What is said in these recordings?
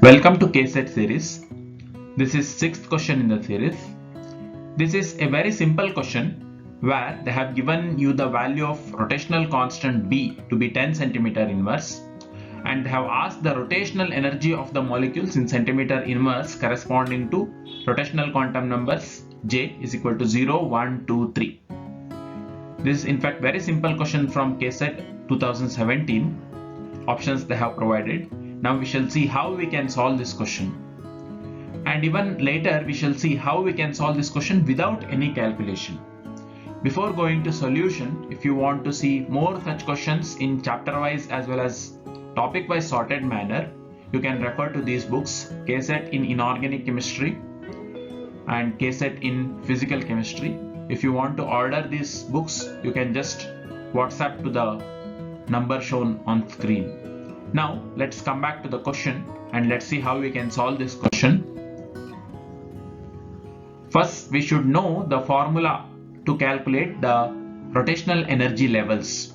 Welcome to KSET series. This is sixth question in the series. This is a very simple question where they have given you the value of rotational constant B to be 10 centimeter inverse and they have asked the rotational energy of the molecules in centimeter inverse corresponding to rotational quantum numbers J is equal to 0, 1, 2, 3. This is in fact very simple question from KSET 2017. Options they have provided. Now we shall see how we can solve this question. And even later we shall see how we can solve this question without any calculation. Before going to solution, if you want to see more such questions in chapter wise as well as topic wise sorted manner, you can refer to these books, KSET in Inorganic Chemistry and KSET in Physical Chemistry. If you want to order these books, you can just WhatsApp to the number shown on screen. Now let's come back to the question and let's see how we can solve this question. First, we should know the formula to calculate the rotational energy levels.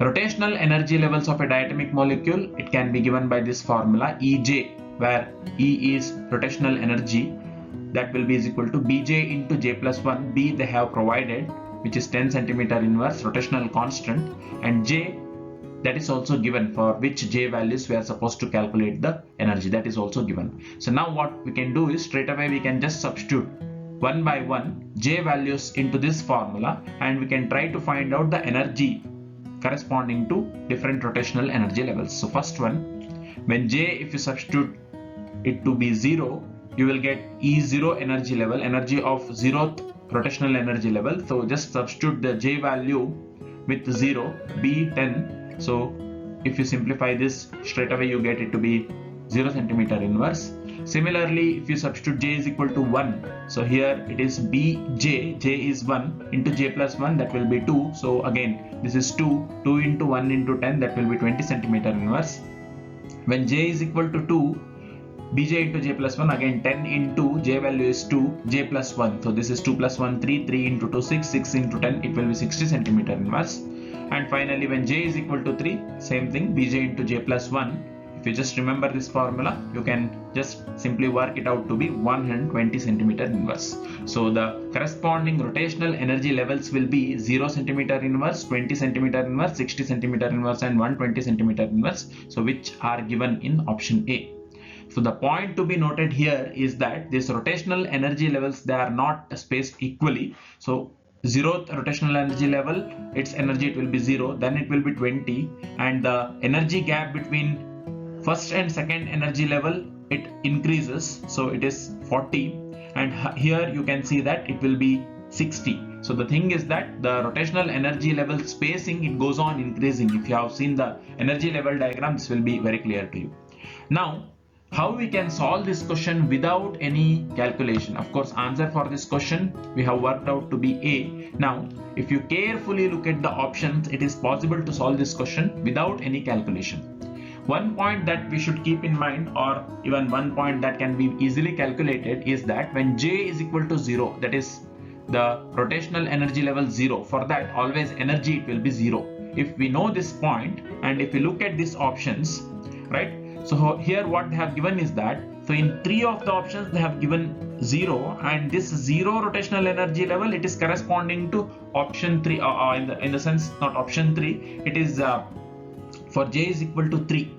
Rotational energy levels of a diatomic molecule, it can be given by this formula Ej, where E is rotational energy, that will be is equal to Bj into J plus 1. B they have provided, which is 10 centimeter inverse rotational constant, and J that is also given, for which J values we are supposed to calculate the energy, that is also given. So now what we can do is straight away we can just substitute one by one J values into this formula and we can try to find out the energy corresponding to different rotational energy levels. So first one, when J, if you substitute it to be 0, you will get E0 energy level, energy of 0th rotational energy level. So just substitute the J value with 0, B 10. So if you simplify this, straight away you get it to be 0 centimeter inverse. Similarly, if you substitute J is equal to 1, so here it is Bj, J is 1 into J plus 1, that will be 2. So again this is 2 into 1 into 10, that will be 20 centimeter inverse. When J is equal to 2, Bj into J plus 1, again 10 into J value is 2, J plus 1. So this is 2 plus 1, 3, 3 into 2, 6, 6 into 10, it will be 60 centimeter inverse. And finally, when J is equal to 3, same thing, Bj into J plus 1. If you just remember this formula, you can just simply work it out to be 120 centimeter inverse. So the corresponding rotational energy levels will be 0 centimeter inverse, 20 centimeter inverse, 60 centimeter inverse and 120 centimeter inverse. So which are given in option A. So the point to be noted here is that these rotational energy levels, they are not spaced equally. So 0th rotational energy level, its energy it will be 0, then it will be 20, and the energy gap between first and second energy level, it increases, so it is 40, and here you can see that it will be 60. So the thing is that the rotational energy level spacing, it goes on increasing. If you have seen the energy level diagram, this will be very clear to you. Now how we can solve this question without any calculation? Of course, answer for this question we have worked out to be A. Now if you carefully look at the options, it is possible to solve this question without any calculation. One point that we should keep in mind, or even one point that can be easily calculated, is that when J is equal to 0, that is the rotational energy level 0, for that always energy it will be 0. If we know this point and if we look at these options, right? So here what they have given is that, so in 3 of the options they have given 0, and this 0 rotational energy level, it is corresponding to option 3, in the sense not option 3, it is for J is equal to 3.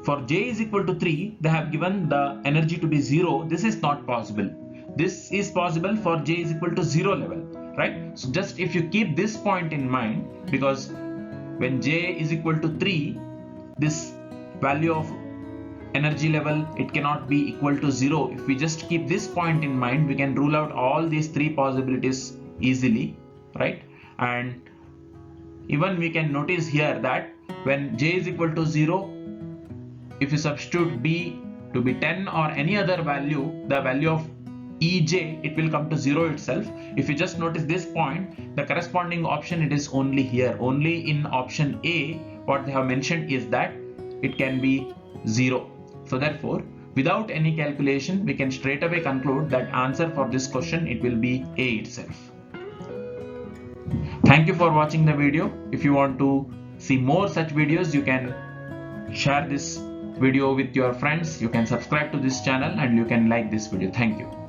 For J is equal to 3, they have given the energy to be 0. This is not possible. This is possible for J is equal to 0 level, right? So just if you keep this point in mind, because when J is equal to 3, this value of energy level, it cannot be equal to 0. If we just keep this point in mind, we can rule out all these 3 possibilities easily, right? And even we can notice here that when J is equal to 0, if you substitute B to be 10 or any other value, the value of Ej, it will come to 0 itself. If you just notice this point, the corresponding option, it is only here, only in option A. What they have mentioned is that it can be 0. So therefore, without any calculation, we can straight away conclude that answer for this question, it will be A itself. Thank you for watching the video. If you want to see more such videos, you can share this video with your friends. You can subscribe to this channel and you can like this video. Thank you.